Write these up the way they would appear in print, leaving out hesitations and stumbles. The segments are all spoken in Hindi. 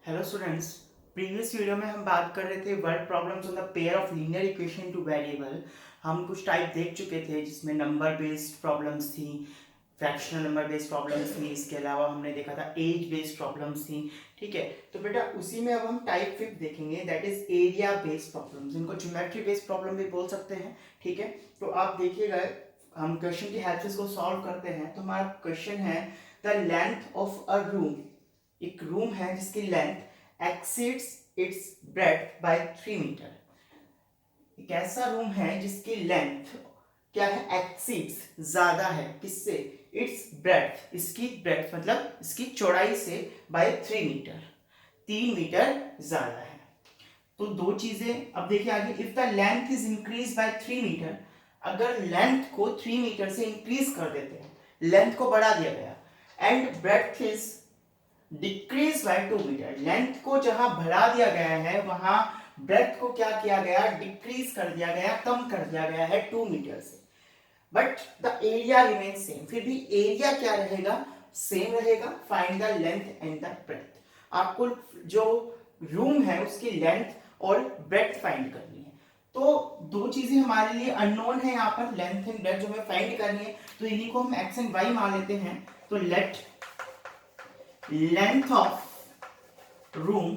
Hello students. प्रीवियस वीडियो में हम बात कर रहे थे word problems on the pair of linear equation two variable. हम कुछ टाइप देख चुके थे जिसमें नंबर बेस्ड प्रॉब्लम्स थी, फ्रैक्शनल नंबर बेस्ड प्रॉब्लम्स थी, इसके अलावा हमने देखा था एज बेस्ड प्रॉब्लम्स थी। ठीक है, तो बेटा उसी में अब हम टाइप 5 देखेंगे, that is area based problems. इनको ज्योमेट्री बेस्ड प्रॉब्लम भी बोल सकते हैं। ठीक है, तो आप देखिएगा, हम क्वेश्चन की हेल्प से इसको सॉल्व करते हैं। तो हमारा क्वेश्चन है the length of a room. एक रूम है जिसकी length exceeds its breadth by 3 metre. एक ऐसा रूम है जिसकी लेंथ क्या है, एक्सीड्स ज्यादा है किससे, इट्स ब्रेड्थ, इसकी ब्रेड्थ मतलब इसकी चौड़ाई से बाय 3 मीटर, 3 मीटर ज्यादा है। तो दो चीजें अब देखिए आगे, if the length is increase by 3 metre, अगर लेंथ को 3 मीटर से इंक्रीज कर देते हैं, लेंथ को बढ़ा दिया गया, and breadth is decrease by 2 metre, length को जहां बढ़ा दिया गया है वहां ब्रेथ को क्या किया गया, डिक्रीज कर दिया गया, कम कर दिया गया है 2 मीटर से, but the area remain same, फिर भी एरिया क्या रहेगा, सेम रहेगा। Find the length and the breadth, आपको जो रूम है उसकी लेंथ और ब्रेथ फाइंड करनी है। तो दो चीजें हमारे लिए अननोन है यहाँ पर, लेंथ एंड ब्रेथ जो हमें फाइंड करनी है, तो इन्हीं को हम एक्स एंड वाई मान लेते हैं। तो late length of room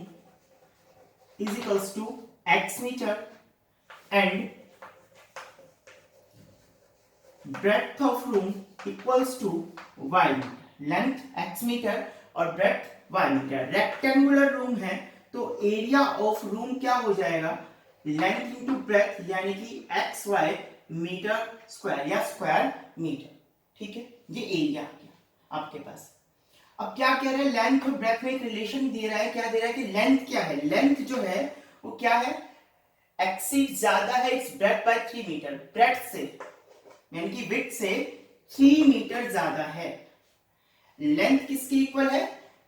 is equals to x meter and breadth of room equals to y meter, length x meter और breadth y meter। Rectangular room है तो एरिया ऑफ रूम क्या हो जाएगा, लेंथ इंटू ब्रेथ, यानी कि एक्स वाई मीटर स्क्वायर या स्क्वायर मीटर। ठीक है, ये एरिया आ गया आपके पास। अब क्या कह रहे हैं, लेंथ और ब्रेथ में एक रिलेशन दे रहा है, क्या दे रहा है कि लेंथ क्या है, लेंथ जो है वो क्या है, एक्सीड ज्यादा है its breadth by 3 metre, breadth से यानी कि विड्थ से 3 मीटर ज्यादा है। लेंथ किसकी इक्वल है,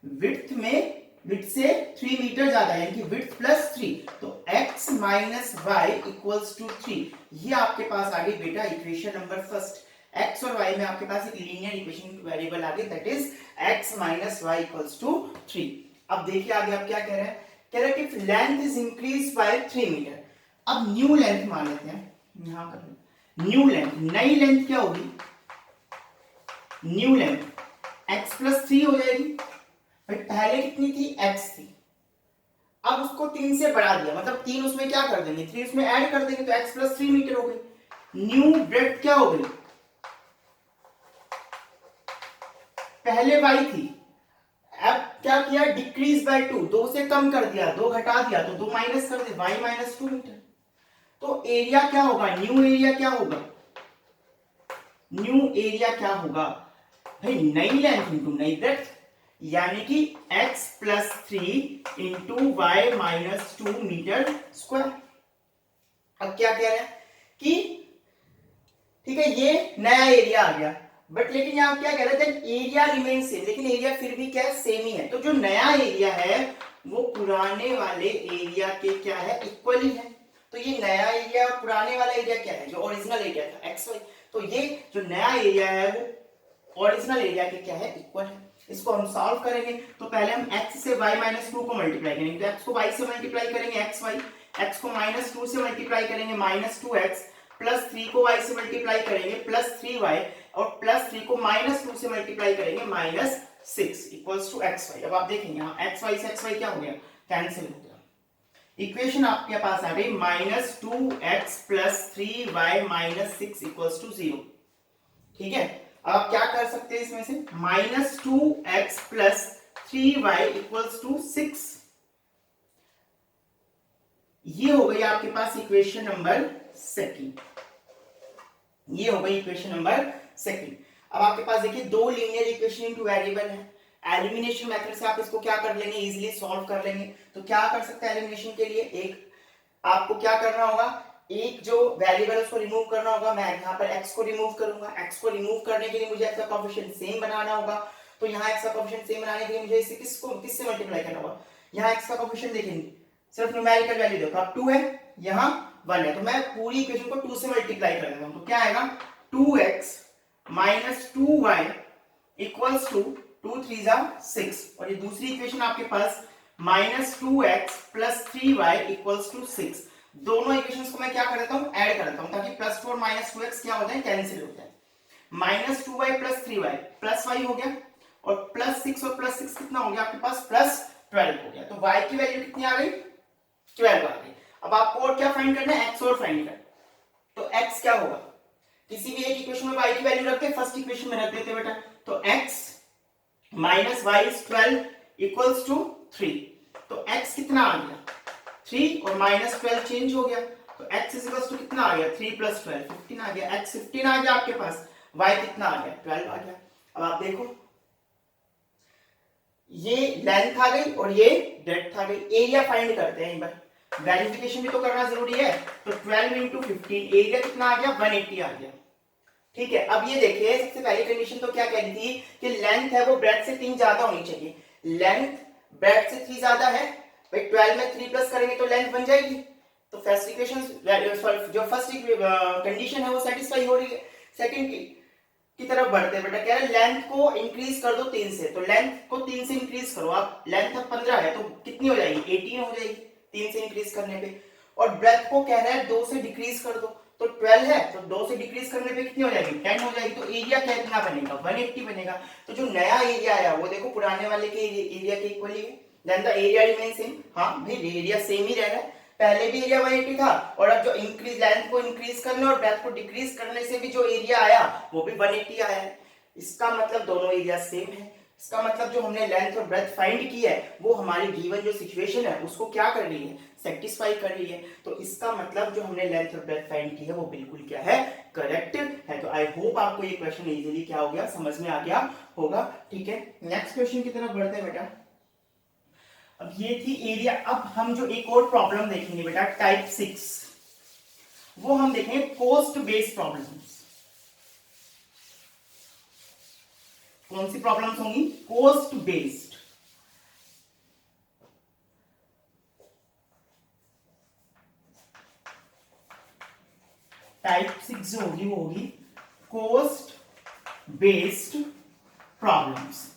विड्थ में, विड्थ से 3 मीटर ज्यादा है, यानी कि विड्थ प्लस 3, तो x minus y equals to 3। ये आपके पास आ गई बेटा इक्वेशन नंबर फर्स्ट। x और y में आपके पास एक लीनियर इक्वेशन वेरिएबल आ गई, that is x minus y equals to 3। अब देखिए आगे आप क्या कह रहे हैं, कह रहे हैं कि length is increase by 3 metre. अब न्यू लेंथ मान लेते हैं, यहां कर लें न्यू लेंथ, नई लेंथ क्या होगी, न्यू लेंथ x प्लस 3 हो जाएगी। भाई पहले कितनी थी, x थी, अब उसको 3 से बढ़ा दिया, मतलब 3 उसमें क्या कर देंगे, 3 उसमें ऐड कर देंगे, तो x प्लस 3 मीटर हो गई। न्यू ब्रेथ क्या हो गई, पहले y थी, अब क्या किया, डिक्रीज बाय 2, 2 से कम कर दिया, 2 घटा दिया तो 2 माइनस कर दे, y माइनस 2 मीटर। तो एरिया क्या होगा, न्यू एरिया क्या होगा, न्यू एरिया क्या होगा, भाई नई लेंथ इंटू नई ब्रेथ, यानी कि x plus 3 into y minus 2 metre square. अब क्या कह रहे हैं कि ठीक है ये नया एरिया आ गया, बट लेकिन यहां क्या कह रहे थे, एरिया रिमेन सेम, लेकिन एरिया फिर भी क्या है, सेम ही है। तो जो नया एरिया है वो पुराने वाले एरिया के क्या है, इक्वल ही है। तो ये नया एरिया और पुराने वाला एरिया क्या है, जो ओरिजिनल एरिया था एक्स वाई, तो ये जो नया एरिया है वो ओरिजिनल एरिया के क्या है, इक्वल है। इसको हम सॉल्व करेंगे, तो पहले हम x से y माइनस 2 को मल्टीप्लाई करेंगे, तो x को y से मल्टीप्लाई करेंगे एक्स वाई, x को माइनस 2 से मल्टीप्लाई करेंगे माइनस 2x, प्लस 3 को y से मल्टीप्लाई करेंगे प्लस 3y, और प्लस 3 को माइनस 2 से मल्टीप्लाई करेंगे minus 6 equals to x y. अब आप देखेंगे यहाँ एक्स वाई से एक्स वाई क्या हो गया, कैंसिल हो गया। इक्वेशन आपके पास आ गई minus 2x plus 3y minus 6 equals to 0। ठीक है, अब आप क्या कर सकते हैं इसमें से, minus 2x plus 3y equals to 6, ये हो गई आपके पास इक्वेशन नंबर सेकंड, ये हो गई इक्वेशन नंबर सेकंड। अब आपके पास देखिए दो लीनियर इक्वेशन इनटू वेरिएबल है, एलिमिनेशन मेथड से आप इसको क्या कर लेंगे, इजीली सॉल्व कर लेंगे। तो क्या कर सकते हैं एलिमिनेशन के लिए, एक आपको क्या करना होगा, एक जो वेरिएबल उसको रिमूव करना होगा। मैं यहाँ पर x को रिमूव करूंगा, x को रिमूव करने के लिए मुझे x का कोएफिशिएंट सेम बनाना होगा। तो यहाँ x का कोएफिशिएंट सेम बनाने के लिए मुझे इसे किससे मल्टीप्लाई करना होगा, यहाँ x का कोएफिशिएंट देखेंगे, सिर्फ न्यूमेरिकल वैल्यू देखो, अब 2 है यहाँ 1 है, तो मैं पूरी इक्वेशन को 2 से मल्टीप्लाई कर देता हूं, तो क्या आएगा 2x minus 2y equals to 2 3 जा 6, और ये दूसरी इक्वेशन आपके पास -2x + 3y = 6। दोनों इक्वेशंस को मैं क्या कर देता हूं, ऐड कर देता हूं, ताकि +2 और -2x क्या हो जाए, कैंसिल हो जाए। -2y + 3y +y हो गया, और +6 और +6 कितना हो गया आपके पास, +12 हो गया। तो y की वैल्यू कितनी आ गई, 12 आ गई। अब आपको और क्या फाइंड करना है, x और फाइंड करना है। तो x क्या होगा, किसी भी एक इक्वेशन में y की वैल्यू रखते हैं, फर्स्ट इक्वेशन में रख देते हैं बेटा। तो x - y is 12 = 3। तो x कितना आ गया, 3 और -12 चेंज हो गया, तो x = कितना आ गया, 3 + 12 15 आ गया। x 15 आ गया आपके पास, y कितना आ गया, 12 आ गया। अब आप देखो, ये लेंथ आ गई और ये डेप्थ आ गई। एरिया फाइंड करते हैं एक बार, वेरिफिकेशन भी तो करना जरूरी है। तो 12 × 15 एरिया कितना आ गया, 180 आ गया। ठीक है, अब ये देखिए, सबसे पहली कंडीशन तो क्या कह रही थी कि लेंथ है वो ब्रेथ से 3 ज्यादा होनी चाहिए। लेंथ ब्रेथ से 3 ज्यादा है भाई, 12 में 3 प्लस करेंगे तो लेंथ बन जाएगी। तो फर्स्ट इक्वेशन जो फर्स्ट कंडीशन है वो सेटिस्फाई हो रही है। सेकंड की तरफ बढ़ते हैं बेटा, कह रहे लेंथ को इंक्रीज कर दो 3 से। तो लेंथ को 3 से इंक्रीज करो आप, लेंथ अब 15 है तो कितनी हो जाएगी, 18 हो जाएगी 3 से इंक्रीज करने पे। और ब्रेथ को कह रहा है 2 से डिक्रीज कर दो, तो 12 है तो 2 से डिक्रीज करने पे कितनी हो जाएगी, 10 हो जाएगी। तो एरिया कितना बनेगा, 180 बनेगा। तो जो नया एरिया आया वो देखो पुराने वाले के एरिया के इक्वल ही है। Then the area remain same. हाँ भाई, एरिया सेम ही रह रहा है, पहले भी एरिया 180 था, और अब जो इंक्रीज लेंथ को इंक्रीज करने और ब्रेथ को डिक्रीज करने से भी जो एरिया आया वो भी 180 आया है। इसका मतलब दोनों एरिया सेम है। इसका मतलब जो हमने लेंथ और ब्रेथ फाइंड की है वो हमारी गिवन जो सिचुएशन है उसको क्या कर रही है, सेटिस्फाई कर रही है। तो इसका मतलब जो हमने लेंथ और ब्रेथ फाइंड की है वो बिल्कुल क्या है, करेक्ट है। तो आई होप आपको ये क्वेश्चन इजीली क्या हो गया, समझ में आ गया होगा। ठीक है, नेक्स्ट क्वेश्चन की तरफ बढ़ते हैं बेटा। अब ये थी एरिया। अब हम जो एक और प्रॉब्लम देखेंगे बेटा, टाइप 6, वो हम देखेंगे कोस्ट बेस्ड प्रॉब्लम्स। कौन सी प्रॉब्लम्स होंगी, कोस्ट बेस्ड। टाइप 6 जो होगी वो होगी कोस्ट बेस्ड प्रॉब्लम्स।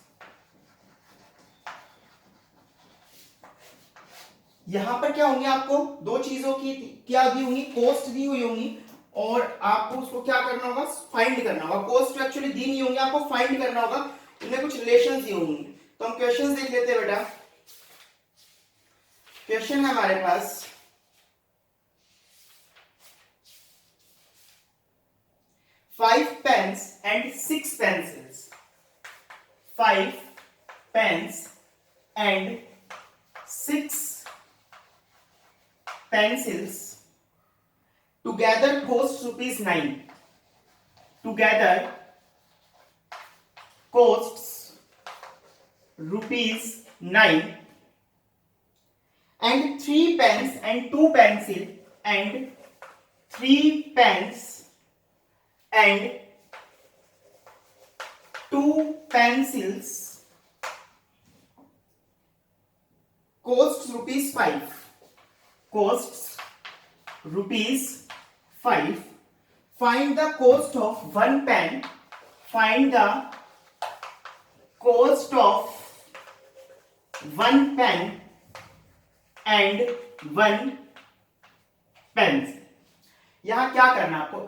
यहां पर क्या होंगे, आपको दो चीजों की क्या दी होंगी, कोस्ट दी हुई होंगी, और आपको उसको क्या करना होगा, फाइंड करना होगा। कोस्ट एक्चुअली दी नहीं होंगी, आपको फाइंड करना होगा, इनमें कुछ रिलेशंस दी होंगी। तो हम क्वेश्चंस देख लेते हैं बेटा। क्वेश्चन है हमारे पास, 5 pens and 6 pencils, 5 pens and 6 pencils together cost ₹9. Together costs ₹9, and 3 pens and 2 pencil and 3 pens and 2 pencils costs ₹5. Costs ₹5. Find the cost of 1 pen. Find the cost of 1 pen and 1 pencil. यहां क्या करना है आपको,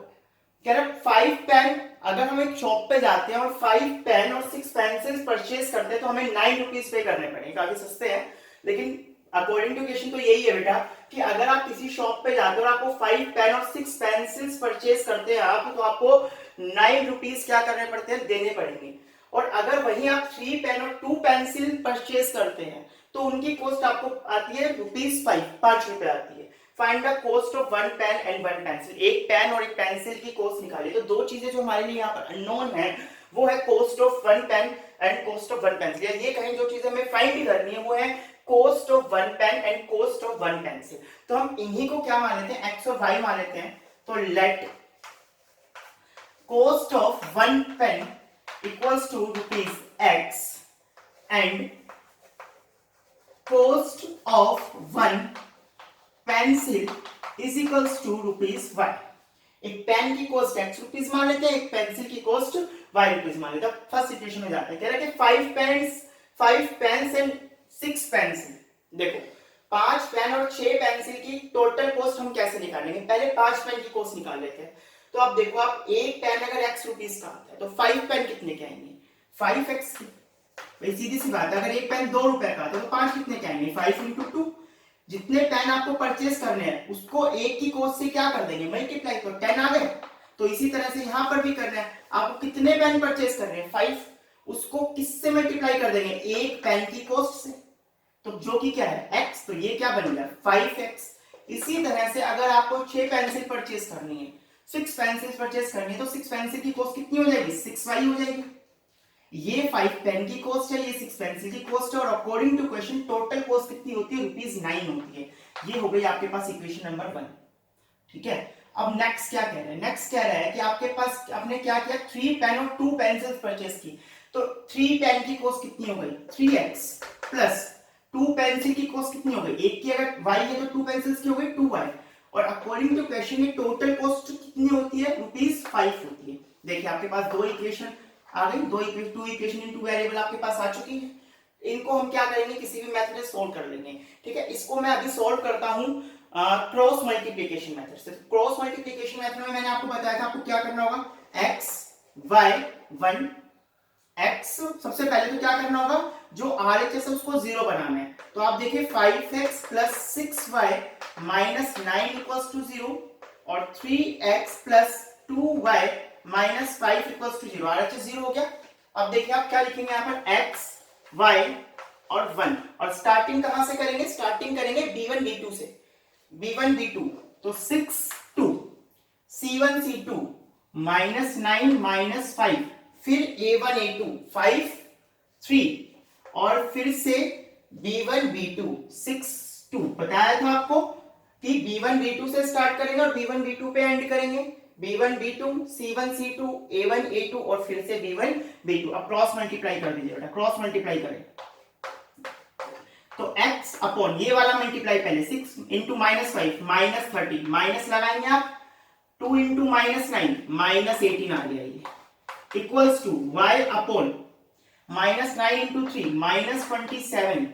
कह रहे 5 पेन, अगर हम एक शॉप पे जाते हैं और 5 पेन और 6 पेंसिल्स परचेज करते हैं तो हमें ₹9 पे करने पड़ेंगे, काफी सस्ते हैं। लेकिन अकॉर्डिंग टू क्वेश्चन तो यही है बेटा कि अगर आप किसी शॉप पे जाते हो और आपको 5 पेन और 6 पेंसिल्स परचेज करते हैं आप, तो आपको ₹9 क्या करने पड़ते हैं, देने पड़ेंगे। और अगर वहीं आप 3 पेन और 2 पेंसिल परचेज करते हैं तो उनकी कॉस्ट आपको आती है ₹5 आती है। Find the cost of 1 pen and 1 pencil. एक पेन और एक पेंसिल की कॉस्ट निकालिए। तो दो चीजें जो हमारे लिए यहाँ पर अननोन है वो है cost of 1 pen and cost of 1 pencil. या ये कहीं जो चीजें हमें फाइंड करनी है वो है cost of 1 pen and cost of 1 pencil. तो हम इन्हीं को क्या मान लेते हैं, एक्स और वाई मान लेते हैं। तो let cost of 1 pen equals to ₹x and cost of 1 pencil is equals to ₹y। एक पेन की कॉस्ट ₹x मान लेते हैं, एक पेंसिल की कॉस्ट ₹y मान लेते हैं। फर्स्ट सिचुएशन में जाते हैं, कह रहा है कि 5 पेन्स एंड 6 पेंसिल, देखो 5 पेन और 6 पेंसिल की टोटल कॉस्ट हम कैसे निकालेंगे, पहले 5 पेन की कॉस्ट निकाल लेते हैं। तो आप देखो, आप एक पेन अगर x रुपीस का आता है तो 5 पेन कितने के आएंगे, 5x की। भाई सीधी सी बात है, अगर एक पेन 2 रुपए का आता है तो 5 कितने के आएंगे, 5 इंटू 2। जितने पेन आपको परचेस करने हैं उसको एक की कॉस्ट से क्या कर देंगे, मल्टीप्लाई, तो 10 आ गए। तो इसी तरह से यहाँ पर भी करना है, आपको कितने पेन परचेस कर रहे हैं, 5, उसको किससे मल्टीप्लाई कर देंगे, एक पेन की कॉस्ट से, तो जो कि क्या है x, तो ये क्या बन गया 5x। इसी तरह से अगर आपको 6 पेंसिल परचेस करनी है, 6 पेंसिल परचेस करनी है, तो 6 पेंसिल की कॉस्ट कितनी हो जाएगी, 6y हो जाएगी। ये 5 पेन की कॉस्ट है, ये 6 पेंसिल की कॉस्ट है, और according to question total cost कितनी होती है, ₹9 होती है। ये हो गई आपके पास इक्वेशन नंबर 1। ठीक है, अब नेक्स्ट क्या कह रहे हैं, नेक्स्ट कह रहा है कि आपके पास आपने क्या किया, 3 पेन और 2 पेंसिल्स परचेस की, तो 3 पेन की कॉस्ट कितनी हो गई, 3x प्लस 2 पेंसिल की कॉस्ट कितनी हो गई, एक की अगर y है तो 2 पेंसिल्स की हो गई 2y, और अकॉर्डिंग टू क्वेश्चन ये टोटल कॉस्ट कितनी होती है, ₹5 होती है। देखिए आपके पास दो इक्वेशन आ गई, two equation in two variable आपके पास आ चुकी है। इनको हम क्या करेंगे, किसी भी मेथड से सोल्व कर लेंगे। ठीक है, इसको मैं अभी सोल्व करता हूं क्रॉस मल्टीप्लिकेशन मेथड से। क्रॉस मल्टीप्लिकेशन मेथड में मैंने आपको बताया था आपको क्या करना होगा, x y 1 x, सबसे पहले तो क्या करना होगा, जो RHS है उसको 0 बनाना है। तो आप देखिए 5x plus 6y minus 9 equals to 0, और 3x plus 2y minus 5 equals to 0, RHS 0 हो गया। अब देखिए आप क्या लिखेंगे यहाँ पर, x y और 1, और स्टार्टिंग कहां से करेंगे, स्टार्टिंग करेंगे b1 b2 से, b1 b2, तो 6 2 c1 c2 माइनस 9 माइनस 5, फिर a1 a2 5 3, और फिर से b1 b2 6 2। बताया था आपको कि b1 b2 से स्टार्ट करेंगे और b1 b2 पे एंड करेंगे, b1 b2 c1 c2 a1 a2 और फिर से b1 b2। अब क्रॉस मल्टीप्लाई कर दीजिए बेटा, क्रॉस मल्टीप्लाई करें तो x अपॉन ये वाला मल्टीप्लाई पहले 6 इंटू माइनस 5 माइनस 30, माइनस लगाएंगे आप 2 इंटू माइनस 9 माइनस 18 आ गया, ये equals to y upon minus 9 into 3 minus 27,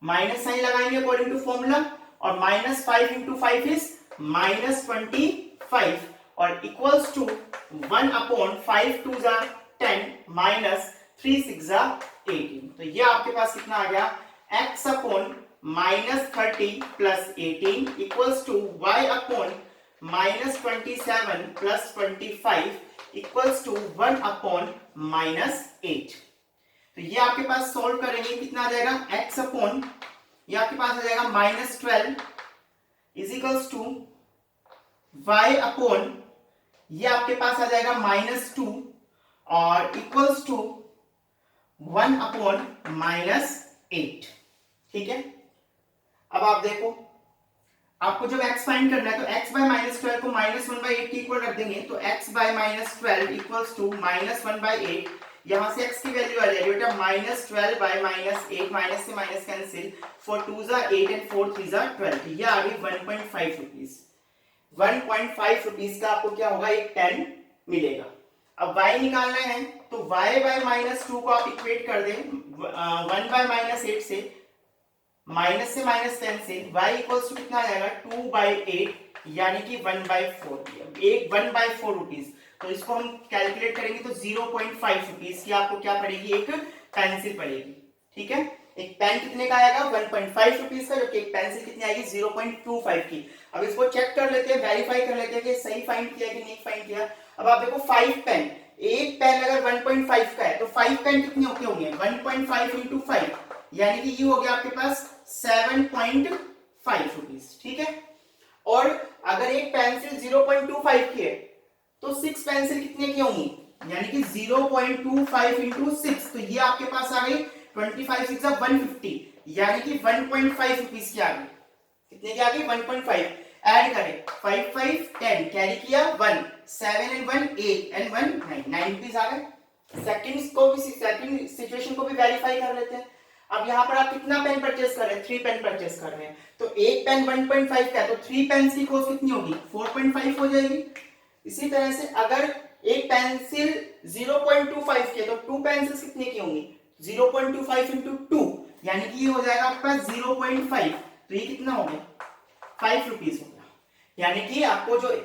minus sign लगाएंगे अकॉर्डिंग टू फॉर्मूला, और माइनस 5 इंटू 5 इज माइनस 25, और इक्वल्स टू 1 अपॉन 5 2 जा 10 माइनस 3 6 जा 18। तो ये आपके पास कितना आ गया, x upon minus 30 plus 18 equals to y upon minus 27 plus 25 equals to 1 upon minus 8। तो ये आपके पास सॉल्व करेंगे कितना आ जाएगा, x अपॉन ये आपके पास आ जाएगा minus 12 is equals to y upon ये आपके पास आ जाएगा माइनस 2 और इक्वल्स टू 1 अपॉन माइनस 8। ठीक है, अब आप देखो आपको जब x फाइंड करना है तो x बाय माइनस 12 को माइनस 1 बाई 8 के इक्वल रख देंगे, तो x by minus 12 equals to minus 1 by 8, यहां से x की वैल्यू आ जाएगी बेटा माइनस 12 बाय माइनस 8, माइनस से माइनस कैंसिल, 4 2 जा 8 एंड 4 3 जा 12, ये आ गई 1.5 रुपीस। 1.5 रुपीस का आपको क्या होगा, एक पेन मिलेगा। अब y निकालना है तो y बाय माइनस 2 को आप इक्वेट कर दें 1 बाय माइनस 8 से, माइनस से minus cancel, y equals to कितना आ जाएगा 2 बाई 8 यानी कि 1 बाई 4, एक 1 बाई 4 रुपीस। तो इसको हम कैलकुलेट करेंगे तो 0.5 रुपीस की आपको क्या पड़ेगी, एक पेंसिल पड़ेगी। ठीक है, एक पेन कितने का आएगा 1.5 रुपीस का, जो कि एक पेंसिल कितनी आएगी 0.25 की। अब इसको चेक कर लेते हैं, वेरीफाई कर लेते हैं कि सही फाइंड किया कि नहीं फाइंड किया। अब आप देखो 5 पेन, एक पेन अगर 1.5 का है तो 5 पेन कितने होंगे 1.5 इंटू 5 यानी कि ये हो गया आपके पास 7.5 रुपीस। ठीक है, और अगर एक पेंसिल 0.25 की है तो 6 पेंसिल कितने की होंगी, यानी कि 0.25 इंटू 6, तो ये आपके पास आ गई 25 6 150 यानी कि 1.5 रुपीस की आ गई। कितने की आ गई 1.5, ऐड करें 5 5 10, कैरी किया 1 7 एंड 1 8 एंड 1 9 रुपीस आ गए। सेकंड सिचुएशन को भी वेरीफाई कर लेते हैं। अब यहाँ पर आप कितना पेन परचेस कर रहे हैं, 3 पेन परचेस कर रहे हैं, तो एक पेन 1.5 का है तो 3 पेन की कॉस्ट कितनी होगी 4.5 हो जाएगी। इसी तरह से अगर एक पेंसिल 0.25 की है तो 2 पेंसिल्स कितने की होंगी 0.25 इंटू 2 यानी कि ये हो जाएगा आपका 0.5, तो ये कितना हो गया 5 रुपीज हो गया। यानी कि आपको जो,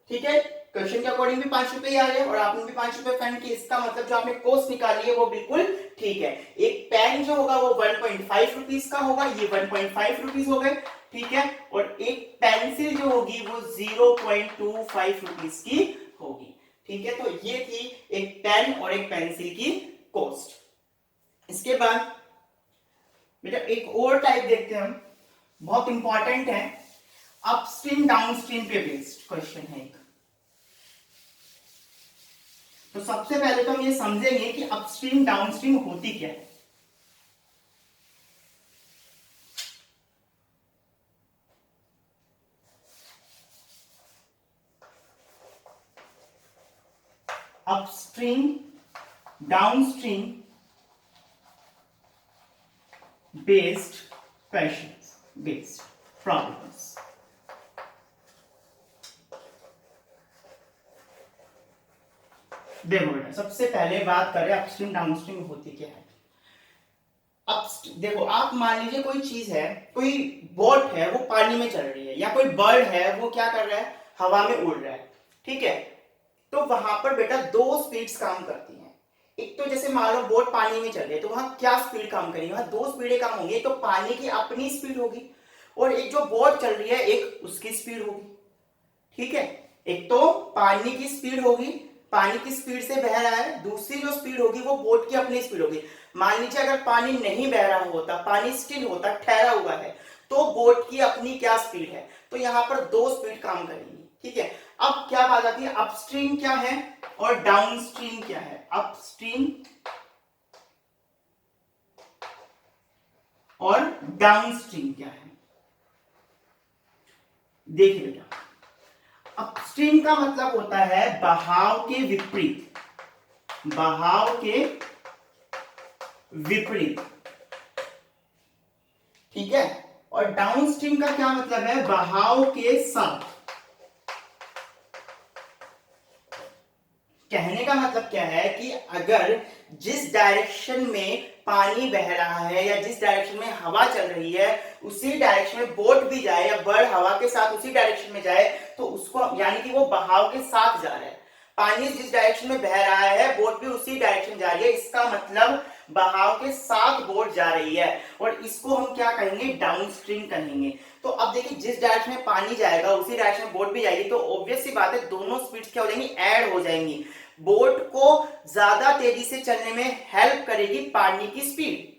ठीक है, क्वेश्चन के अकॉर्डिंग भी 5 रुपए आ गए और आपने भी 5 रुपए फाइंड किए, इसका मतलब जो आपने कॉस्ट निकाली है वो बिल्कुल ठीक है। एक पेन जो होगा वो 1.5 रुपीज का होगा, ये 1.5 रुपीज हो गए, ठीक है, और एक पेंसिल जो होगी वो 0.25 रुपीज की होगी, ठीक है। तो ये थी एक पेन और एक पेंसिल की कॉस्ट। इसके बाद बेटा एक और टाइप देखते हैं हम, बहुत इंपॉर्टेंट है, अपस्ट्रीम डाउनस्ट्रीम पे बेस्ड क्वेश्चन है एक। तो सबसे पहले तो हम ये समझेंगे कि अपस्ट्रीम डाउनस्ट्रीम होती क्या है। Upstream downstream based questions, based problems. देखो बेटा सबसे पहले बात करें अपस्ट्रीम डाउनस्ट्रीम होती क्या है। देखो आप मान लीजिए कोई चीज है, कोई बोट है वो पानी में चल रही है, या कोई बर्ड है वो क्या कर रहा है हवा में उड़ रहा है, ठीक है। तो वहां पर बेटा दो स्पीड्स काम करती हैं। एक तो जैसे मान लो बोट पानी में चल रही है तो वहां क्या स्पीड काम करेगी, वहां दो स्पीडें काम होंगी, तो पानी की अपनी स्पीड होगी और एक जो बोट चल रही है एक उसकी स्पीड होगी, ठीक है। एक तो पानी की स्पीड होगी, पानी की स्पीड से बह रहा है, दूसरी जो स्पीड होगी वो बोट की अपनी स्पीड होगी। मान लीजिए अगर पानी नहीं बह रहा होता, पानी स्टिल होता, ठहरा हुआ है, तो बोट की अपनी क्या स्पीड है, तो यहां पर दो स्पीड काम करेंगी, ठीक है। अब क्या बात आती है, अपस्ट्रीम क्या है और डाउनस्ट्रीम क्या है। अपस्ट्रीम और डाउनस्ट्रीम क्या है, देखिए बेटा अपस्ट्रीम का मतलब होता है बहाव के विपरीत, बहाव के विपरीत, ठीक है। और डाउनस्ट्रीम का क्या मतलब है, बहाव के साथ। कहने का मतलब क्या है कि अगर जिस डायरेक्शन में पानी बह रहा है या जिस डायरेक्शन में हवा चल रही है उसी डायरेक्शन में बोट भी जाए या बर्ड हवा के साथ उसी डायरेक्शन में जाए तो उसको, यानी कि वो बहाव के साथ जा रहा है। पानी जिस डायरेक्शन में बह रहा है बोट भी उसी डायरेक्शन जा रही है, इसका मतलब बहाव के साथ बोट जा रही है, और इसको हम क्या कहेंगे, डाउनस्ट्रीम कहेंगे। तो अब देखिए जिस डायरेक्शन में पानी जाएगा उसी डायरेक्शन में बोट भी जाएगी, तो ऑब्वियस सी बात है दोनों स्पीड्स क्या हो जाएंगी, ऐड हो जाएंगी। बोट को ज्यादा तेजी से चलने में हेल्प करेगी पानी की स्पीड,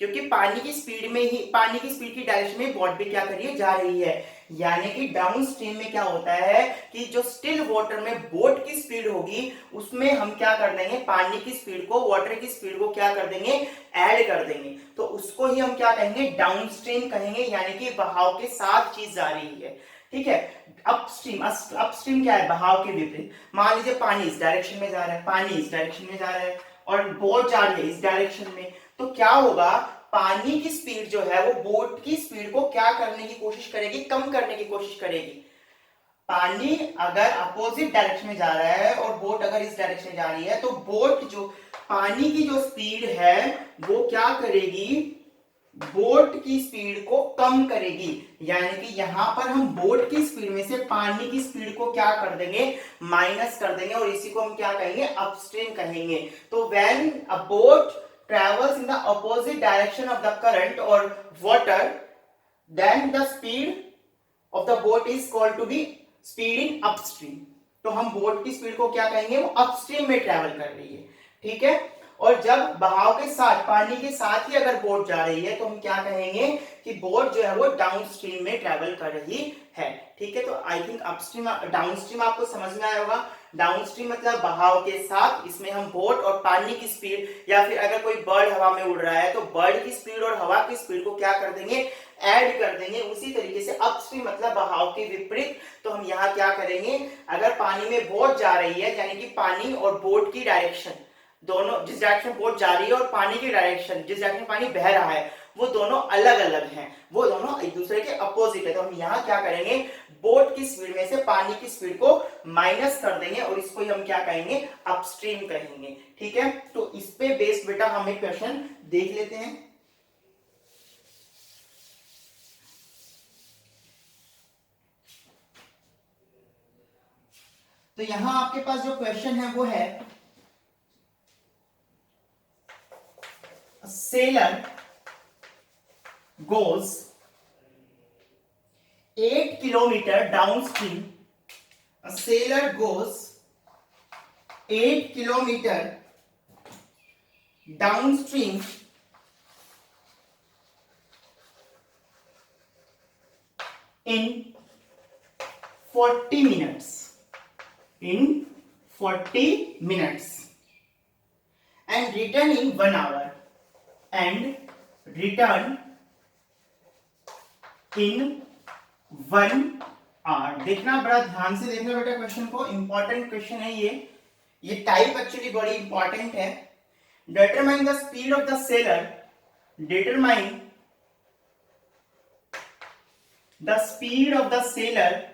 क्योंकि पानी की स्पीड में ही, पानी की स्पीड की डायरेक्शन में बोट भी क्या कर रही है, जा रही है। यानी कि डाउनस्ट्रीम में क्या होता है कि जो स्टिल वाटर में बोट की स्पीड होगी उसमें हम क्या कर देंगे, पानी की स्पीड को, वाटर की स्पीड को क्या कर देंगे, ऐड कर देंगे, तो उसको ही हम क्या कहेंगे, डाउनस्ट्रीम कहेंगे, यानी कि बहाव के साथ चीज जा रही है, ठीक है। अपस्ट्रीम, अपस्ट्रीम क्या है, बहाव के विपरीत। मान लीजिए पानी इस डायरेक्शन में जा रहा है, पानी इस डायरेक्शन में जा रहा है और बोट जा रही है इस डायरेक्शन में, तो क्या होगा, पानी की स्पीड जो है वो बोट की स्पीड को क्या करने की कोशिश करेगी, कम करने की कोशिश करेगी। पानी अगर अपोजिट डायरेक्शन में जा रहा है और बोट अगर इस डायरेक्शन में जा रही है तो बोट जो, पानी की जो स्पीड है वो क्या करेगी, बोट की स्पीड को कम करेगी। यानी कि यहां पर हम बोट की स्पीड में से पानी की स्पीड को क्या कर देंगे, माइनस कर देंगे, और इसी को हम क्या कहेंगे, अपस्ट्रीम कहेंगे। तो when a boat travels in the opposite direction of the current or water, then the speed of the boat is called to be speed in upstream। तो हम बोट की स्पीड को क्या कहेंगे, वो अपस्ट्रीम में ट्रैवल कर रही है, ठीक है। और जब बहाव के साथ, पानी के साथ ही अगर बोट जा रही है तो हम क्या कहेंगे कि बोट जो है वो डाउनस्ट्रीम में ट्रैवल कर रही है, ठीक है। तो आई थिंक अपस्ट्रीम डाउनस्ट्रीम आपको समझ में आया होगा। डाउनस्ट्रीम मतलब बहाव के साथ, इसमें हम बोट और पानी की स्पीड, या फिर अगर कोई बर्ड हवा में उड़ रहा है तो बर्ड की स्पीड और हवा की स्पीड को क्या कर देंगे, ऐड कर देंगे। उसी तरीके से अपस्ट्रीम मतलब बहाव के विपरीत, तो हम यहाँ क्या करेंगे, अगर पानी में बोट जा रही है यानी कि पानी और बोट की डायरेक्शन दोनों, जिस डायरेक्शन बोट जा रही है और पानी की डायरेक्शन, जिस डायरेक्शन पानी बह रहा है, वो दोनों अलग अलग हैं, वो दोनों एक दूसरे के अपोजिट है। तो हम यहाँ क्या करेंगे, बोट की स्पीड में से पानी की स्पीड को माइनस कर देंगे और इसको ही हम क्या कहेंगे, अपस्ट्रीम कहेंगे, ठीक है। तो इस पे बेस्ड बेटा हम एक क्वेश्चन देख लेते हैं। तो यहां आपके पास जो क्वेश्चन है वो है seller goes 8 kilometer downstream. A sailor goes 8 kilometer downstream in 40 minutes. In 40 minutes. And return in 1 hour. And return in 1 hour. देखना, बड़ा ध्यान से देखना बेटा क्वेश्चन को, इंपॉर्टेंट क्वेश्चन है ये टाइप एक्चुअली बड़ी इंपॉर्टेंट है. Determine the speed of the seller. Determine the speed of the seller.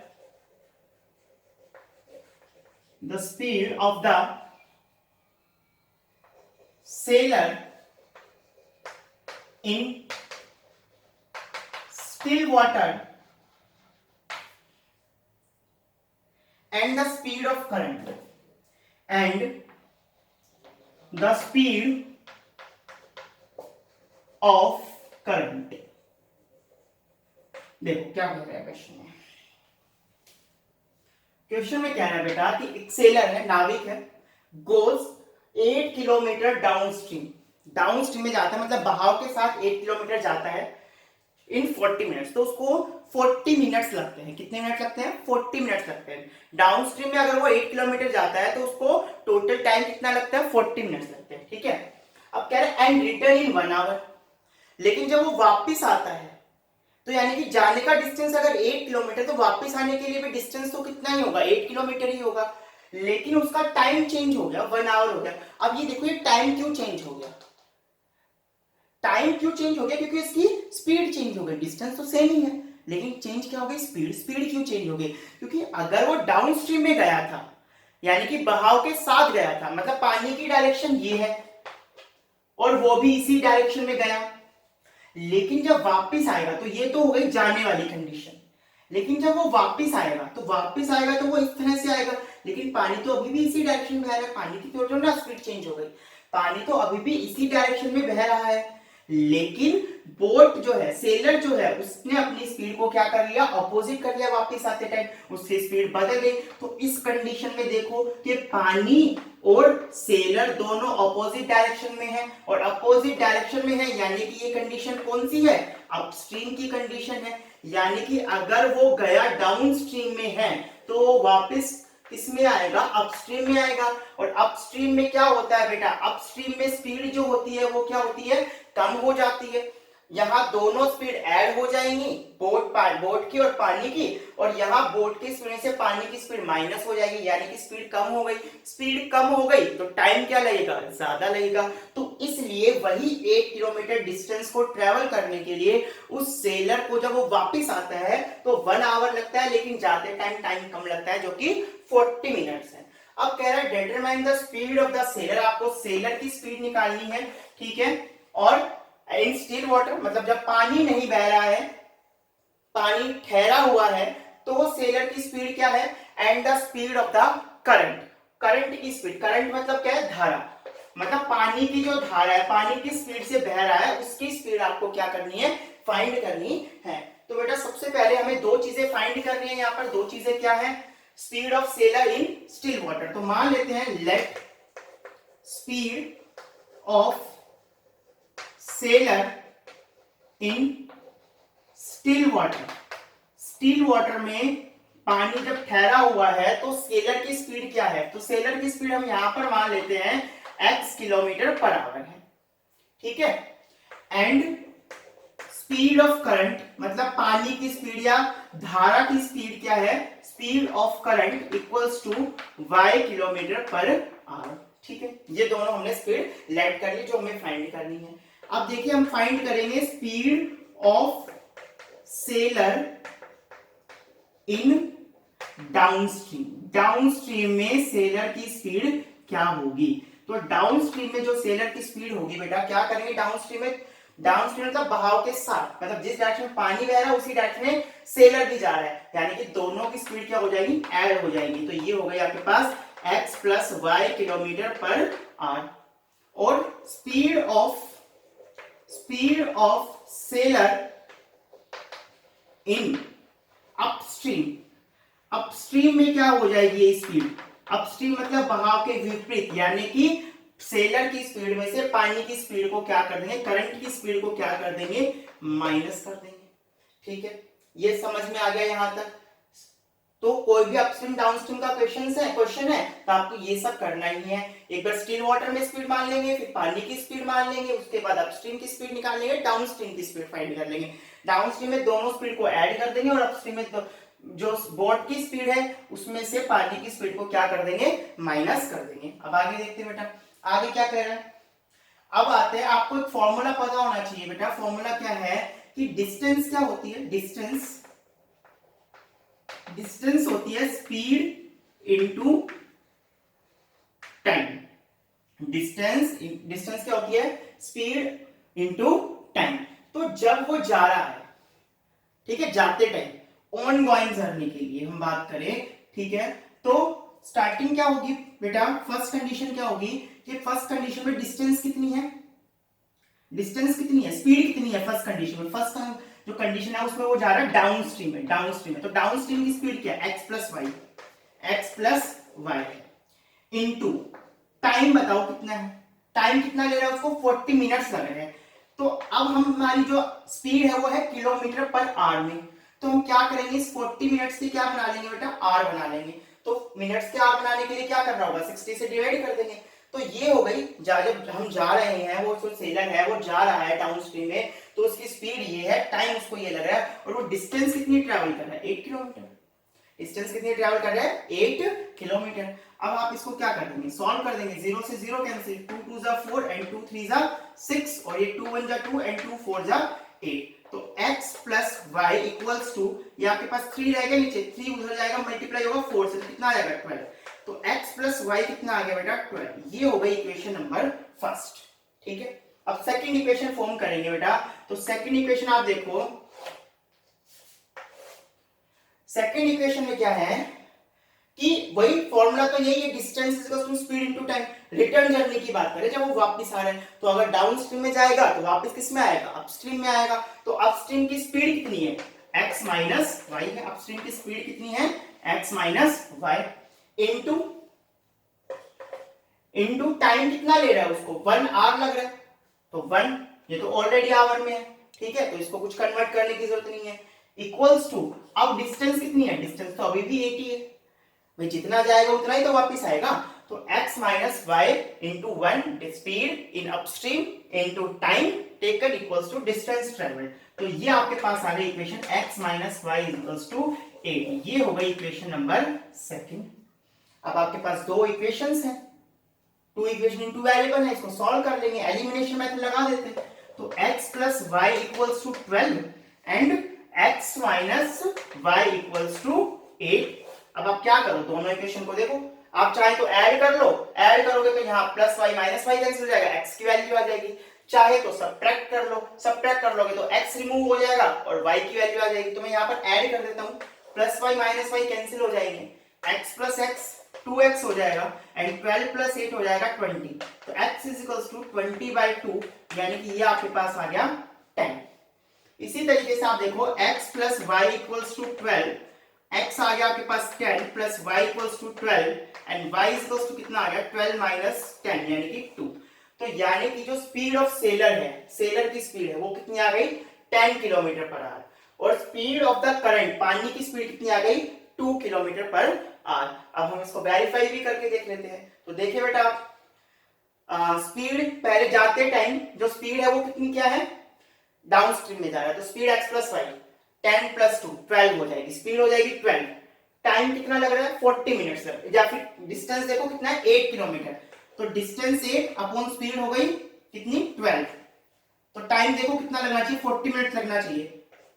The speed of the seller in still water and the speed of current. And the speed of current. देखो क्या कह रहा है क्वेश्चन में. क्वेश्चन में क्या है बेटा कि एक सेलर है, नाविक है, गोज 8 किलोमीटर डाउनस्ट्रीम. डाउनस्ट्रीम में जाता है मतलब बहाव के साथ 8 किलोमीटर जाता है इन 40 मिनट्स. तो उसको 40 मिनट्स लगते हैं. कितने मिनट लगते हैं? 40 मिनट्स लगते हैं. डाउनस्ट्रीम में अगर वो 8 किलोमीटर जाता है तो उसको टोटल टाइम कितना लगता है? 40 मिनट्स लगते हैं. ठीक है. अब कह रहे हैं एंड रिटर्न इन 1 आवर. लेकिन जब वो वापिस आता है तो यानी कि जाने का डिस्टेंस अगर 8 किलोमीटर तो वापिस आने के लिए भी डिस्टेंस तो कितना ही होगा? 8 किलोमीटर ही होगा. लेकिन उसका टाइम चेंज हो गया, 1 आवर हो गया. अब ये देखो ये टाइम क्यों चेंज हो गया? टाइम क्यों चेंज हो गया? क्योंकि इसकी स्पीड चेंज हो गई. डिस्टेंस तो सेम ही है लेकिन चेंज क्या हो गई? स्पीड. स्पीड क्यों चेंज हो गई? क्योंकि अगर वो डाउनस्ट्रीम में गया था यानी कि बहाव के साथ गया था, मतलब पानी की डायरेक्शन ये है और वो भी इसी डायरेक्शन में गया, लेकिन जब वापस आएगा तो ये तो हो गई जाने वाली कंडीशन. लेकिन जब वो वापस आएगा तो वो इस तरह से आएगा, लेकिन पानी तो अभी भी इसी डायरेक्शन में बह रहा है. पानी की तो ना स्पीड चेंज हो गई. पानी तो अभी भी इसी डायरेक्शन में बह रहा है, लेकिन बोट जो है, सेलर जो है, उसने अपनी स्पीड को क्या कर लिया? अपोजिट कर लिया. वापस आते टाइम उसकी स्पीड बदल गई. तो इस कंडीशन में देखो कि पानी और सेलर दोनों अपोजिट डायरेक्शन में है, और अपोजिट डायरेक्शन में है यानी कि ये कंडीशन कौन सी है? अपस्ट्रीम की कंडीशन है. यानी कि अगर वो गया डाउनस्ट्रीम में है तो वापस किसमें आएगा? अपस्ट्रीम में आएगा. और अपस्ट्रीम में क्या होता है बेटा? अपस्ट्रीम में स्पीड जो होती है वो क्या होती है? कम हो जाती है. यहाँ दोनों स्पीड ऐड हो जाएंगी, बोट की और पानी की, और यहाँ बोट की स्पीड से पानी की स्पीड माइनस हो जाएगी यानी कि स्पीड कम हो गई. स्पीड कम हो गई तो टाइम क्या लगेगा? ज्यादा लगेगा. तो इसलिए वही 8 किलोमीटर डिस्टेंस को ट्रेवल करने के लिए उस सेलर को जब वो वापिस आता है तो 1 आवर लगता है, लेकिन जाते टाइम कम लगता है जो कि 40 मिनट्स है. अब कह रहा है determine the speed of the seller. आपको सेलर की स्पीड निकालनी है. ठीक है. और इन स्टिल वाटर मतलब जब पानी नहीं बह रहा है, पानी ठहरा हुआ है, तो सेलर की स्पीड क्या है? And the speed of the current. Current की स्पीड. करंट मतलब क्या है? धारा. मतलब पानी की जो धारा है, पानी की स्पीड से बह रहा है, उसकी स्पीड आपको क्या करनी है? फाइंड करनी है. तो बेटा सबसे पहले हमें दो चीजें फाइंड करनी है. यहाँ पर दो चीजें क्या है? Speed of sailor in still water. तो मान लेते हैं let speed of sailor in still water. Still water में पानी जब ठहरा हुआ है तो सेलर की स्पीड क्या है? तो सेलर की स्पीड हम यहां पर मान लेते हैं x किलोमीटर पर आवर है. ठीक है. एंड स्पीड ऑफ करंट मतलब पानी की स्पीड या धारा की स्पीड क्या है? Speed of current equals to y kilometre per hour. ठीक है. ये दोनों हमने स्पीड लेट कर ली जो हमें फाइंड करनी है. अब देखिए हम फाइंड करेंगे speed of sailor in downstream. Downstream में सेलर की स्पीड क्या होगी? तो डाउनस्ट्रीम में जो सेलर की स्पीड होगी बेटा क्या करेंगे? डाउनस्ट्रीम में डाउन स्ट्रीम मतलब बहाव के साथ, मतलब जिस डायरेक्शन में पानी बह रहा है उसी डायरेक्शन में सेलर भी जा रहा है, यानी कि दोनों की स्पीड क्या हो जाएगी, ऐड हो जाएगी। तो ये हो गई आपके पास x plus Y kilometre per hour. और speed of sailor in upstream, upstream में क्या हो जाएगी ये स्पीड, अपस्ट्रीम मतलब बहाव के विपरीत, यानी कि सेलर की स्पीड में से पानी की स्पीड को क्या कर देंगे, करंट की स्पीड को क्या कर देंगे, माइनस कर देंगे। ठीक है, ये समझ में आ गया यहां तक। तो कोई भी अपस्ट्रीम डाउनस्ट्रीम का क्वेश्चन है तो आपको ये सब करना ही है। एक बार स्टिल वाटर में स्पीड मान लेंगे, फिर पानी की स्पीड मान लेंगे, उसके बाद अपस्ट्रीम की स्पीड निकाल लेंगे, डाउनस्ट्रीम की स्पीड फाइंड कर लेंगे। डाउनस्ट्रीम में दोनों स्पीड को ऐड कर देंगे और अपस्ट्रीम में जो बोट की स्पीड है उसमें से पानी की स्पीड को क्या कर देंगे, माइनस कर देंगे। अब आगे देखते हैं बेटा, आगे क्या कह रहा है। अब आते हैं, आपको एक फॉर्मूला पता होना चाहिए बेटा। फॉर्मूला क्या है कि डिस्टेंस क्या होती है, डिस्टेंस होती है स्पीड इनटू टाइम। डिस्टेंस क्या होती है, स्पीड इनटू टाइम। तो जब वो जा रहा है, ठीक है, जाते टाइम ऑन गोइंग जर्नी के लिए हम बात करें, ठीक है, तो स्टार्टिंग क्या होगी बेटा, फर्स्ट कंडीशन क्या होगी कि फर्स्ट कंडीशन में डिस्टेंस कितनी है, स्पीड कितनी है फर्स्ट कंडीशन में। फर्स्ट जो कंडीशन है उसमें वो जा रहा है डाउनस्ट्रीम में, तो डाउनस्ट्रीम की स्पीड क्या है, x plus y into time बताओ कितना है, टाइम कितना ले रहा है उसको, 40 मिनट्स लग रहे हैं। तो अब हमारी जो स्पीड है वो है किलोमीटर पर आवर में, तो हम क्या करेंगे, इस 40 मिनट्स की क्या बना लेंगे बेटा, आर बना लेंगे। तो मिनट्स के आर बनाने के लिए क्या करना होगा, 60 से डिवाइड कर देंगे। तो ये हो गई, जब हम जा रहे हैं, वो जो सेलर है वो जा रहा है डाउनस्ट्रीम में, तो उसकी स्पीड ये है, टाइम उसको ये लग रहा है, और वो डिस्टेंस कितनी ट्रैवल कर रहा है, 8 किलोमीटर। डिस्टेंस कितनी ट्रैवल कर रहा है, 8 किलोमीटर। अब आप इसको क्या कर देंगे, सॉल्व कर देंगे, 0 से 0 कैंसिल, 2 2 जा 4 एंड 2 3 जा 6, और ये 2 1 जा 2 एंड 2 4 जा 8। तो x plus y equals to, ये आपके पास 3 रहेगा नीचे, 3 उधर जाएगा, मल्टीप्लाई होगा 4 से, तो कितना आ जाएगा 12। तो x प्लस वाई कितना आ गया बेटा, 12। ये हो गई इक्वेशन नंबर फर्स्ट। ठीक है, अब सेकंड इक्वेशन फॉर्म करेंगे बेटा। तो सेकंड इक्वेशन आप देखो, सेकंड इक्वेशन में क्या है कि वही फॉर्मूला तो यही है, distance equals to speed into time. Return journey की बात करें, जब वो वापस आ रहे हैं, तो अगर डाउन स्ट्रीम में जाएगा तो वापस किस में आएगा, अपस्ट्रीम में आएगा। तो अपस्ट्रीम की स्पीड कितनी है, x माइनस वाई है। अपस्ट्रीम की स्पीड कितनी है, x minus y into time कितना ले रहा है उसको, 1 आवर लग रहा है, तो 1, ये तो ऑलरेडी आवर में है, ठीक है, तो इसको कुछ कन्वर्ट करने की जरूरत नहीं है। इक्वल्स टू, अब डिस्टेंस कितनी है, डिस्टेंस तो अभी भी 80 है भाई, जितना जाएगा उतना ही तो वापस आएगा। तो x minus y into 1 speed in upstream into time taken equals to distance travelled. तो ये आपके पास आ गई equation x minus y equals to 8। ये हो गई इक्वेशन नंबर सेकंड। अब आपके पास दो इक्वेशंस हैं, two equation in two variable है, इसको सॉल्व कर लेंगे, एलिमिनेशन मेथड लगा देते हैं। तो x plus y equals to 12 and x minus y equals to 8। अब आप क्या करो, दोनों इक्वेशन को देखो, आप चाहे तो ऐड कर लो, ऐड करोगे तो यहाँ plus y minus y cancel हो जाएगा, x की वैल्यू आ जाएगी। चाहे तो सब्ट्रैक्ट कर लो, सब्ट्रैक्ट कर लोगे तो x रिमूव हो जाएगा और y की वैल्यू आ जाएगी। तो मैं यहाँ पर ऐड कर देता हूँ, plus y minus y cancel हो जाएंगे, x प्लस x 2x हो जाएगा एंड 12 प्लस 8 हो जाएगा 20। तो x इज इक्वल्स टू 20/2, यानी कि ये आपके पास आ गया 10। इसी तरीके से आप देखो, x plus y equals to 12, x आ गया आपके पास 10 plus y equals to 12 and y equals to कितना आ गया 12 माइनस 10 यानी कि 2। तो यानी कि जो स्पीड ऑफ सेलर है, सेलर की स्पीड है वो कितनी आ गई 10 किलोमीटर पर आवर, और स्पीड ऑफ द करंट, पानी की स्पीड कितनी आ गई 2 किलोमीटर पर आवर। अब हम इसको वेरीफाई भी करके देख लेते हैं। तो देखिए बेटा, स्पीड पहले जाते टाइम जो स्पीड है वो कितनी क्या है, डाउन स्ट्रीम में जा रहा है, तो speed x plus y 10 plus 2 12 हो जाएगी, स्पीड हो जाएगी 12। टाइम कितना लग रहा है 40 मिनट्स लग, या फिर डिस्टेंस देखो कितना है 8 किलोमीटर, तो डिस्टेंस 8 अपॉन स्पीड हो गई कितनी 12। तो टाइम देखो कितना लगना चाहिए 40 मिनट लगना चाहिए,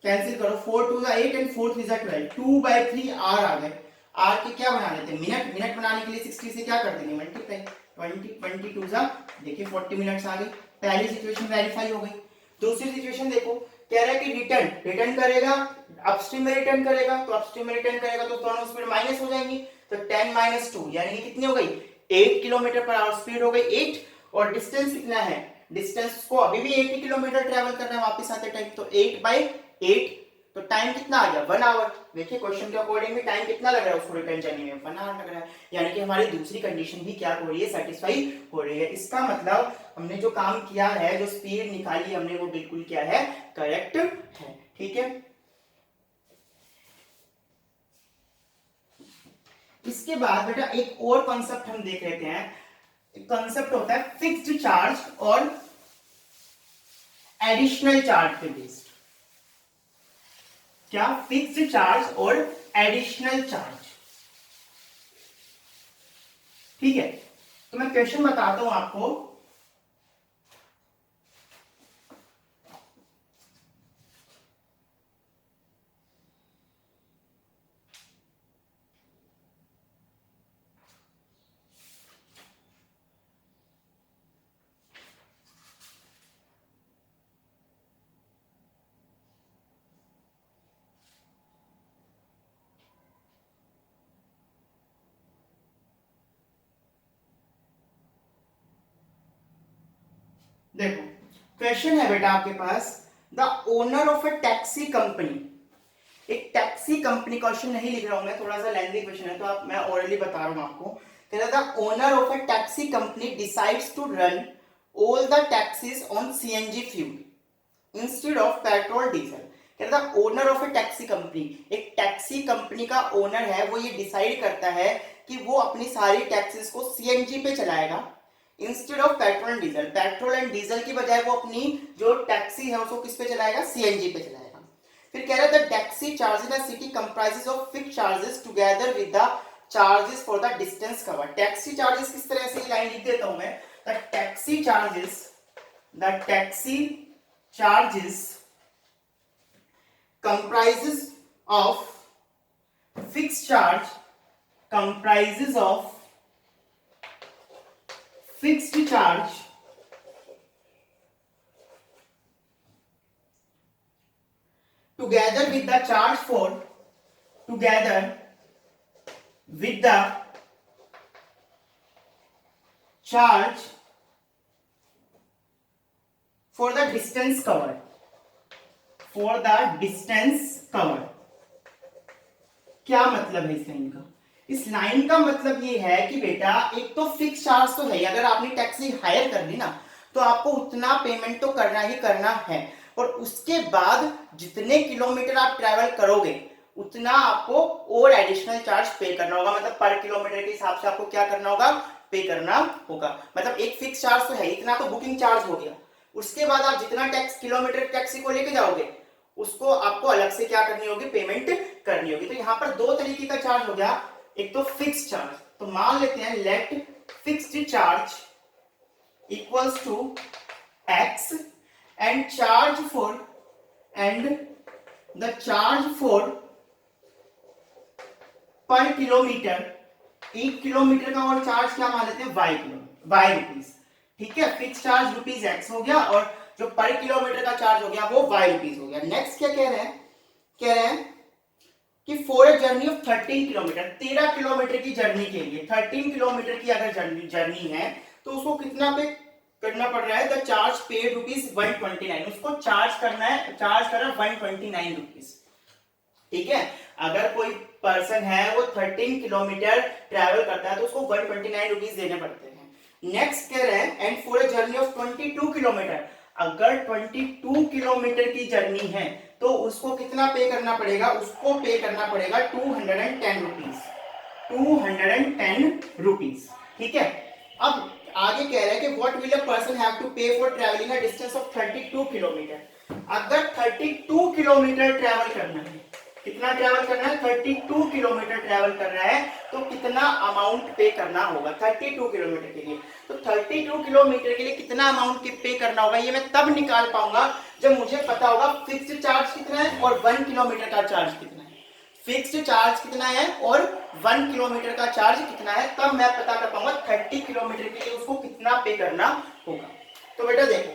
कैंसिल करो, 4 2 जा 8 एंड 4 3 जा 12, 2/3 आर आ गए। आर के क्या बना लेते हैं मिनट, मिनट बनाने के लिए 60 से क्या कर देंगे मल्टीप्लाई, 20 22 जा देखिए 40 मिनट्स आ गए, पहली सिचुएशन वेरीफाई हो गई। दूसरी सिचुएशन देखो, कह रहा है कि रिटर्न करेगा, अपस्ट्रीम में रिटर्न करेगा, तो अपस्ट्रीम में रिटर्न करेगा तो दोनों स्पीड माइनस हो जाएंगी, तो 10 - 2 यानी कि कितनी हो गई, 8 किलोमीटर पर आवर स्पीड हो गई 8, और डिस्टेंस कितना है, डिस्टेंस को अभी भी 80 किलोमीटर ट्रेवल करना है वापस आते टाइम, तो 8/8, तो टाइम कितना आ गया 1 आवर। देखिए क्वेश्चन के अकॉर्डिंग भी टाइम कितना लग रहा है उसको रिटर्न जाने में, 1 आवर लग रहा है, यानी कि हमारी दूसरी कंडीशन भी क्या हो रही है, सेटिस्फाई हो रही है। इसका मतलब हमने जो काम किया है, जो स्पीड निकाली हमने, वो बिल्कुल क्या है, करेक्ट है। ठीक है, इसके बाद बेटा एक और कॉन्सेप्ट हम देख लेते हैं, कॉन्सेप्ट होता है फिक्स्ड चार्ज और एडिशनल चार्ज पे बेस्ड। क्या, फिक्स्ड चार्ज और एडिशनल चार्ज। ठीक है, तो मैं क्वेश्चन बताता हूं आपको, देखो क्वेश्चन है बेटा आपके पास, the owner of a taxi company, एक टैक्सी कंपनी, क्वेश्चन नहीं लिख रहा हूं मैं, थोड़ा सा लेंथी क्वेश्चन है तो आप, मैं ऑलरेडी बता रहा हूं आपको, कह रहा था owner of a taxi company decides to run all the taxis on CNG fuel instead of petrol diesel. कह रहा था owner of a taxi company, एक टैक्सी कंपनी का ओनर है, वो ये डिसाइड करता है कि वो अपनी सारी टैक्सीज को सीएनजी पे चलाएगा instead of petrol and diesel, petrol and diesel की बजाय वो अपनी जो टैक्सी है उसको किस पे चलाएगा, सीएनजी पे चलाएगा। फिर कह रहा है the taxi charge in a city comprises of fixed charges together with the charges for the distance cover. Taxi charges किस तरह से, लाइन लिख देता हूं मैं, the taxi charges comprises of fixed charge together with the charge for the distance covered, क्या मतलब है इस लाइन का, इस लाइन का मतलब ये है कि बेटा एक तो फिक्स चार्ज तो है, अगर आपने टैक्सी हायर कर ली ना तो आपको उतना पेमेंट तो करना ही करना है, और उसके बाद जितने किलोमीटर आप ट्रैवल करोगे उतना आपको और एडिशनल चार्ज पे करना होगा, मतलब पर किलोमीटर के हिसाब से आपको क्या करना होगा, पे करना होगा। मतलब एक फिक्स चार्ज तो है, इतना तो बुकिंग चार्ज हो गया, उसके बाद आप जितना किलोमीटर टैक्सी को लेके जाओगे उसको आपको अलग से क्या करनी होगी, पेमेंट करनी होगी। तो यहाँ पर दो तरीके का चार्ज हो गया, एक तो फिक्स्ड चार्ज, तो मान लेते हैं let fixed charge equals to x and the charge for per kilometre, एक किलोमीटर का और चार्ज क्या मान लेते हैं, वाई रुपीज। ठीक है, फिक्स चार्ज रुपीज एक्स हो गया और जो पर किलोमीटर का चार्ज हो गया वो वाई रुपीज हो गया। नेक्स्ट क्या कह रहे हैं कि for a journey of 13 kilometre, 13 kilometre की जर्नी के लिए, 13 किलोमीटर की अगर जर्नी है तो उसको कितना पे करना पड़ रहा है, द चार्ज पेड रुपीज 129, उसको चार्ज कर रहा है 129 रुपीज। ठीक है, अगर कोई पर्सन है वो 13 किलोमीटर ट्रैवल करता है तो उसको 129 रुपीज देने पड़ते हैं। नेक्स्ट कह रहे हैं and for a journey of 22 kilometre, अगर 22 किलोमीटर की जर्नी है तो उसको कितना पे करना पड़ेगा, उसको पे करना पड़ेगा 210 रुपीज, 210 रुपीज। ठीक है, अब आगे कह रहा है कि what will a person have to pay for travelling a distance of 32 kilometre. अगर 32 किलोमीटर ट्रैवल करना है, कितना ट्रैवल करना है, 32 किलोमीटर ट्रैवल कर रहा है तो कितना अमाउंट पे करना होगा 32 किलोमीटर के लिए। तो 32 किलोमीटर के लिए कितना अमाउंट पे करना होगा ये मैं तब निकाल पाऊंगा जब मुझे पता होगा फिक्स्ड चार्ज कितना है और 1 किलोमीटर का चार्ज कितना है। फिक्स्ड चार्ज कितना है और 1 किलोमीटर का चार्ज कितना है, तब मैं पता कर पाऊंगा 30 किलोमीटर के लिए उसको कितना पे करना होगा। तो बेटा देखो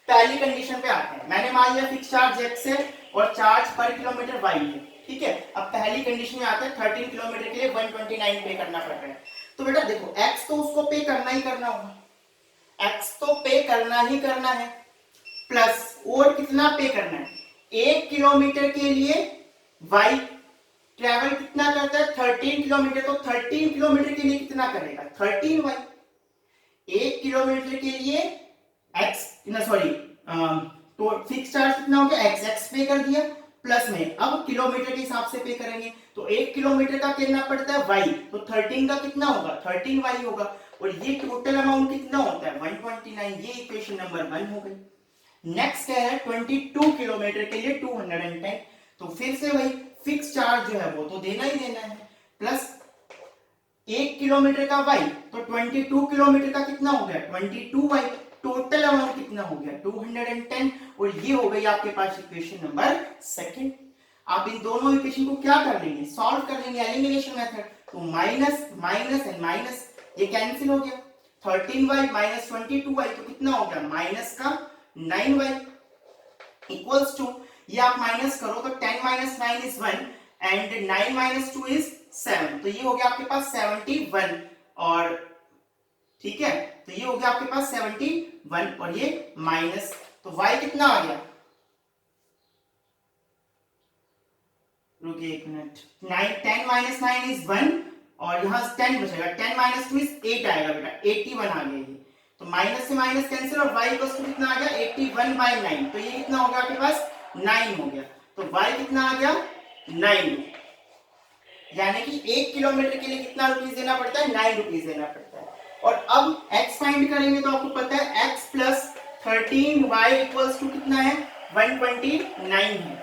पहली कंडीशन पे आते हैं। मैंने मान लिया फिक्स चार्ज x है और चार्ज पर किलोमीटर y है, ठीक है। अब पहली कंडीशन में आता है 13 किलोमीटर के लिए 129 पे करना पड़ रहा है। तो बेटा देखो x तो उसको पे करना ही करना होगा, x तो पे करना ही करना है, प्लस और कितना पे करना है, 1 किलोमीटर के लिए y ट्रेवल कितना करता है 13 किलोमीटर, तो 13 किलोमीटर के लिए कितना करेगा 13y। 1 किलोमीटर के लिए x ना सॉरी तो फिक्स चार्ज कितना हो गया x पे कर दिया, प्लस में अब किलोमीटर के हिसाब से पे करेंगे, तो 1 किलोमीटर का कितना पड़ता है y, तो 13 का कितना होगा 13y होगा, और ये टोटल अमाउंट कितना होता है 129। ये इक्वेशन नंबर 1 हो गई। नेक्स्ट क्या है 22 किलोमीटर के लिए 210, तो फिर से वही फिक्स चार्ज जो है वो तो देना ही देना है, प्लस 1 किलोमीटर का y, तो 22 किलोमीटर का कितना हो गया 22y, टोटल अमाउंट कितना हो गया 210, और ये हो गई आपके पास इक्वेशन नंबर 2। आप इन दोनों इक्वेशन को क्या कर लेंगे सॉल्व कर लेंगे एलिमिनेशन मेथड, तो माइनस माइनस एंड माइनस ये कैंसिल हो गया, 13y माइनस 22y तो कितना हो गया माइनस का 9y इक्वल्स टू, ये आप माइनस करो तो 10 minus 9 is 1 and 9 minus 2 is 7, तो ये हो गया आपके पास 71, और ठीक है तो ये हो गया आपके पास 71 और ये माइनस, तो y कितना आ गया, रुकिए एक मिनट, 10 माइनस 9 इज 1 और यहाँ 10 बचेगा, 10 माइनस 2 इज 8 आएगा बेटा, 81 आ गया ये, तो माइनस से माइनस कैंसिल और y इक्वल्स टू कितना आ गया 81/9, तो ये कितना हो गया आपके पास 9 हो गया, तो y कितना आ गया 9, यानी कि 1 किलोमीटर के लिए कितना रुपीस देना पड़ता है 9 रुपीस देना पड़ता है। और अब x फाइंड करेंगे तो आपको पता है x plus 13y equals to कितना है 129 है,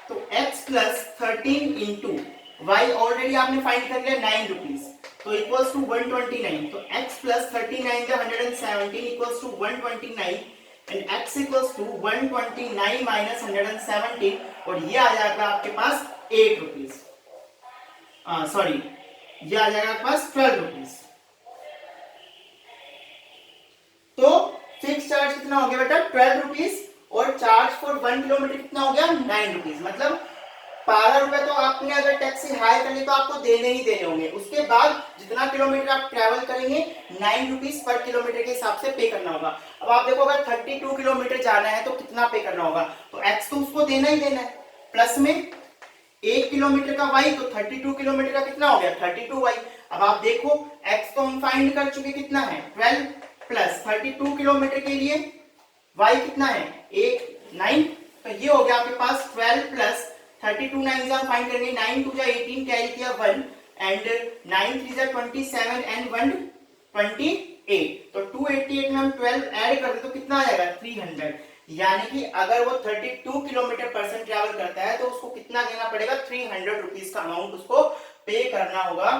तो x plus 13 into y already आपने फाइंड कर लिया 9 रुपीस, तो इक्वल्स टू 129, तो x प्लस 39 का 117 equals to 129 and x equals to 129 minus 117, और ये आ जाएगा आपके पास 8 रुपीस, सॉरी ये आ जाएगा आपके पास 12 रुपीस। तो फिक्स चार्ज कितना हो गया बेटा 12 रुपीस, और चार्ज फॉर 1 किलोमीटर कितना हो गया 9 रुपीस, मतलब 12 रुपए तो आपने अगर टैक्सी हाई कर ली तो आपको देने ही देने होंगे, उसके बाद जितना किलोमीटर आप ट्रैवल करेंगे 9 रुपीस पर किलोमीटर के हिसाब से पे करना होगा। अब आप देखो अगर 32 किलोमीटर जाना है तो कितना पे करना होगा, तो एक्स तो उसको देना ही देना है, प्लस में 1 किलोमीटर का y, तो 32 किलोमीटर का कितना हो गया 32y। अब आप देखो x तो हम फाइंड कर चुके कितना है 12, प्लस 32 किलोमीटर के लिए y कितना है 9, तो ये हो गया आपके पास 12 प्लस 32 9 से हम फाइंड करेंगे, 9 2 18 कैरी किया 1 एंड 9 3 27 एंड 1 28, तो 288 में हम 12 ऐड कर दे तो कितना आ जाएगा 300, यानी कि अगर वो 32 किलोमीटर परसेंट ट्रैवल करता है तो उसको कितना देना पड़ेगा 300 रुपीस का अमाउंट उसको पे करना होगा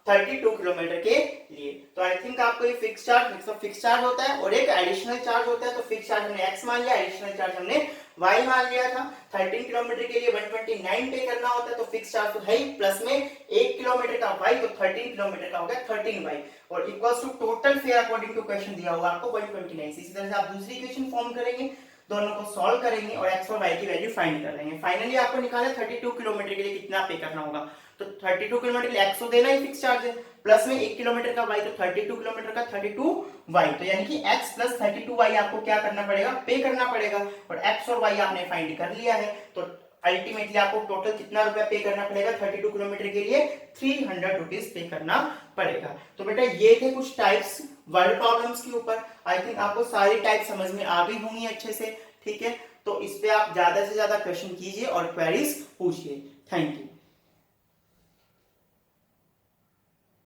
32 किलोमीटर के लिए। तो आई थिंक आपको ये फिक्स चार्ज होता है और एक एडिशनल चार्ज होता है, तो फिक्स चार्ज हमने x मान लिया, एडिशनल चार्ज हमने y मान लिया था। 13 किलोमीटर के लिए 129 पे करना होता है, तो फिक्स चार्ज तो है ही, प्लस में 1 किलोमीटर का y, तो 13 किलोमीटर का हो गया 13y, और equals to total fare according to question दिया हुआ आपको 129। इसी तरह से आप दूसरी इक्वेशन फॉर्म करेंगे, दोनों को सॉल्व करेंगे और x और y की वैल्यू फाइंड कर लेंगे। फाइनली आपको निकाला 32 किलोमीटर के लिए कितना पे करना होगा, तो 32 किलोमीटर के लिए x तो देना ही फिक्स चार्ज है, प्लस में 1 किलोमीटर का y, तो 32 किलोमीटर का 32y, तो यानी कि x प्लस 32y आपको क्या करना पड़ेगा पे करना पड़ेगा, और x और y आपने फाइंड कर लिया है, तो अल्टीमेटली आपको टोटल कितना रुपया पे करना पड़ेगा 32 किलोमीटर के लिए 300 रुपीस पे करना पड़ेगा। तो बेटा ये थे कुछ टाइप्स वर्ड प्रॉब्लम्स के ऊपर। आई थिंक आपको सारी टाइप समझ में आ गई होंगी अच्छे से, ठीक है। तो इस पे आप ज्यादा से ज्यादा क्वेश्चन कीजिए और क्वेरीज पूछिए। Thank you.